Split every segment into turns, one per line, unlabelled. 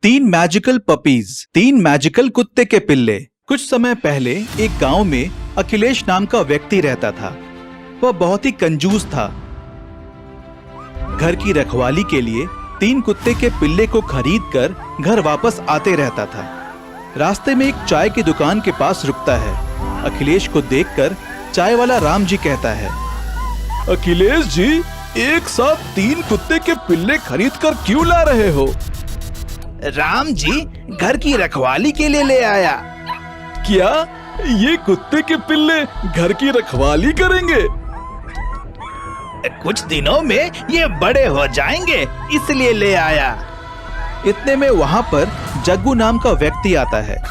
तीन magical puppies, तीन magical कुत्ते के पिल्ले। कुछ समय पहले एक गांव में अखिलेश नाम का व्यक्ति रहता था। वह बहुत ही कंजूस था। घर की रखवाली के लिए तीन कुत्ते के पिल्ले को खरीदकर घर वापस आते रहता था। रास्ते में एक चाय की दुकान के पास रुकता है। अखिलेश को देखकर चाय वाला राम जी कहता है,
अखिलेश जी, एक साथ तीन कुत्ते के पिल्ले खरीद कर क्यों ला रहे हो?
राम जी, घर की रखवाली के लिए ले आया।
क्या ये कुत्ते के पिल्ले घर की रखवाली करेंगे?
कुछ दिनों में ये बड़े हो जाएंगे, इसलिए ले आया।
इतने में वहां पर जग्गू नाम का व्यक्ति आता है।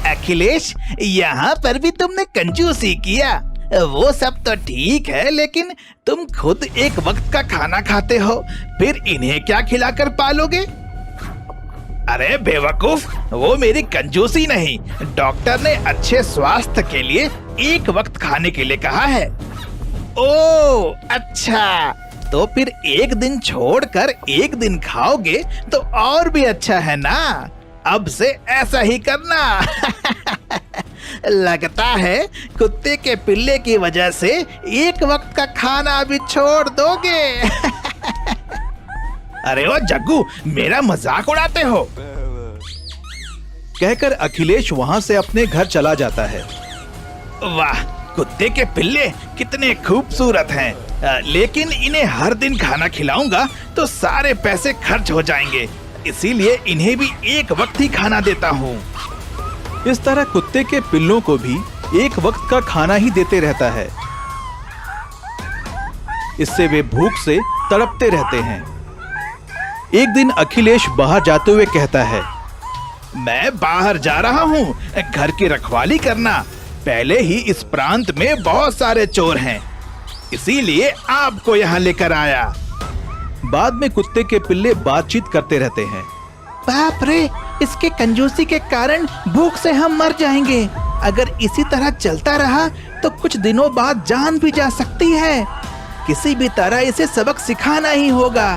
अखिलेश, यहाँ पर भी तुमने कंजूसी किया। वो सब तो ठीक है, लेकिन तुम खुद एक वक्त का खाना खाते हो, फिर इन्हें क्या खिलाकर पालोगे? अरे बेवकूफ, वो मेरी कंजूसी नहीं, डॉक्टर ने अच्छे स्वास्थ्य के लिए एक वक्त खाने के लिए कहा है। ओह अच्छा, तो फिर एक दिन छोड़कर एक दिन खाओगे तो और भी अच्छा है ना। अब से ऐसा ही करना। लगता है कुत्ते के पिल्ले की वजह से एक वक्त का खाना भी छोड़ दोगे। अरे ओ जग्गू, मेरा मजाक उड़ाते हो?
कहकर अखिलेश वहां से अपने घर चला जाता है।
वाह, कुत्ते के पिल्ले कितने खूबसूरत हैं, लेकिन इन्हें हर दिन खाना खिलाऊंगा तो सारे पैसे खर्च हो जाएंगे, इसीलिए इन्हें भी एक वक्त ही खाना देता हूँ।
इस तरह कुत्ते के पिल्लों को भी एक वक्त का खाना ही देते रहता है। इससे वे भूख से तड़पते रहते हैं। एक दिन अखिलेश बाहर जाते हुए कहता है,
मैं बाहर जा रहा हूँ घर की रखवाली करना। पहले ही इस प्रांत में बहुत सारे चोर हैं, इसीलिए आपको यहाँ लेकर आया।
बाद में कुत्ते के पिल्ले बातचीत करते रहते हैं।
बाप रे, इसके कंजूसी के कारण भूख से हम मर जाएंगे। अगर इसी तरह चलता रहा तो कुछ दिनों बाद जान भी जा सकती है। किसी भी तरह इसे सबक सिखाना ही होगा।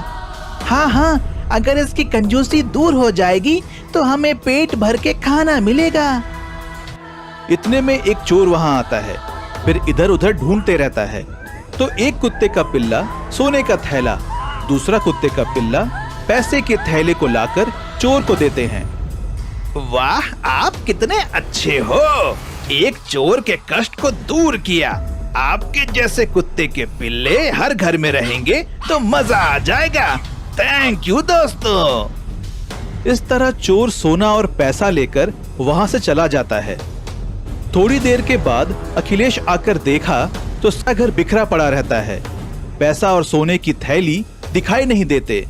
हाँ, अगर इसकी कंजूसी दूर हो जाएगी तो हमें पेट भर के खाना मिलेगा।
इतने में एक चोर वहां आता है, फिर इधर उधर ढूंढते रहता है। तो एक कुत्ते का पिल्ला सोने का थैला, दूसरा कुत्ते का पिल्ला पैसे के थैले को लाकर चोर को देते हैं।
वाह, आप कितने अच्छे हो, एक चोर के कष्ट को दूर किया। आपके जैसे कुत्ते के पिल्ले हर घर में रहेंगे तो मजा आ जाएगा। थैंक यू दोस्तों।
इस तरह चोर सोना और पैसा लेकर वहां से चला जाता है। थोड़ी देर के बाद अखिलेश आकर देखा तो उसका घर बिखरा पड़ा रहता है। पैसा और सोने की थैली दिखाई नहीं देते।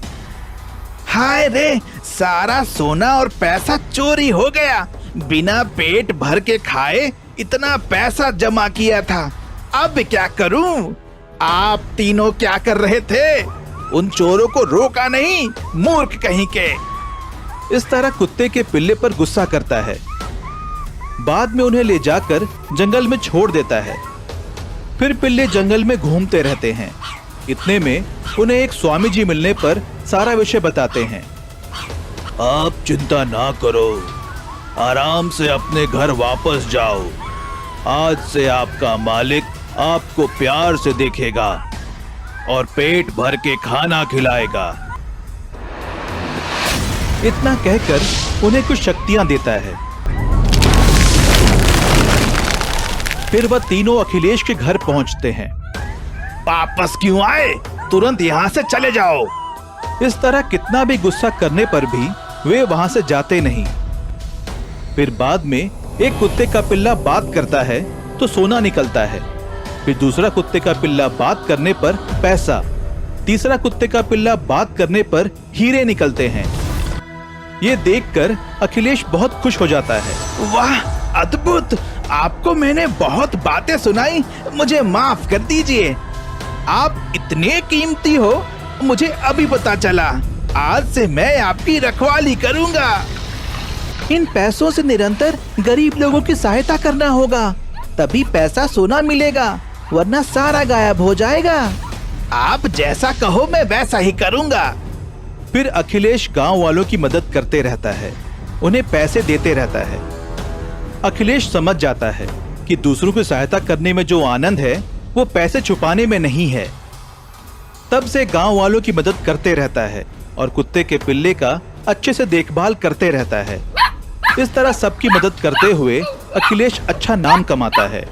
हाय रे, सारा सोना और पैसा चोरी हो गया। बिना पेट भर के खाए इतना पैसा जमा किया था, अब क्या करूं? आप तीनों क्या कर रहे थे? उन चोरों को रोका नहीं, मूर्ख कहीं के।
इस तरह कुत्ते के पिल्ले पर गुस्सा करता है। बाद में उन्हें ले जाकर जंगल में छोड़ देता है। फिर पिल्ले जंगल में घूमते रहते हैं। इतने में उन्हें एक स्वामी जी मिलने पर सारा विषय बताते हैं।
आप चिंता ना करो, आराम से अपने घर वापस जाओ। आज से आपका मालिक आपको प्यार से देखेगा और पेट भर के खाना खिलाएगा।
इतना कहकर उन्हें कुछ शक्तियां देता है। फिर वह तीनों अखिलेश के घर पहुंचते हैं।
वापस क्यों आए? तुरंत यहाँ से चले जाओ।
इस तरह कितना भी गुस्सा करने पर भी वे वहां से जाते नहीं। फिर बाद में एक कुत्ते का पिल्ला बात करता है तो सोना निकलता है। फिर दूसरा कुत्ते का पिल्ला बात करने पर पैसा, तीसरा कुत्ते का पिल्ला बात करने पर हीरे निकलते हैं। ये देखकर अखिलेश बहुत खुश हो जाता है।
वाह, अद्भुत! आपको मैंने बहुत बातें सुनाई, मुझे माफ कर दीजिए। आप इतने कीमती हो, मुझे अभी पता चला। आज से मैं आपकी रखवाली करूंगा। इन पैसों से निरंतर गरीब लोगों की सहायता करना होगा, तभी पैसा सोना मिलेगा, वरना सारा गायब हो जाएगा। आप जैसा कहो मैं वैसा ही करूंगा।
फिर अखिलेश गांव वालों की मदद करते रहता है, उन्हें पैसे देते रहता है। अखिलेश समझ जाता है कि दूसरों की सहायता करने में जो आनंद है वो पैसे छुपाने में नहीं है। तब से गांव वालों की मदद करते रहता है और कुत्ते के पिल्ले का अच्छे से देखभाल करते रहता है। इस तरह सबकी मदद करते हुए अखिलेश अच्छा नाम कमाता है।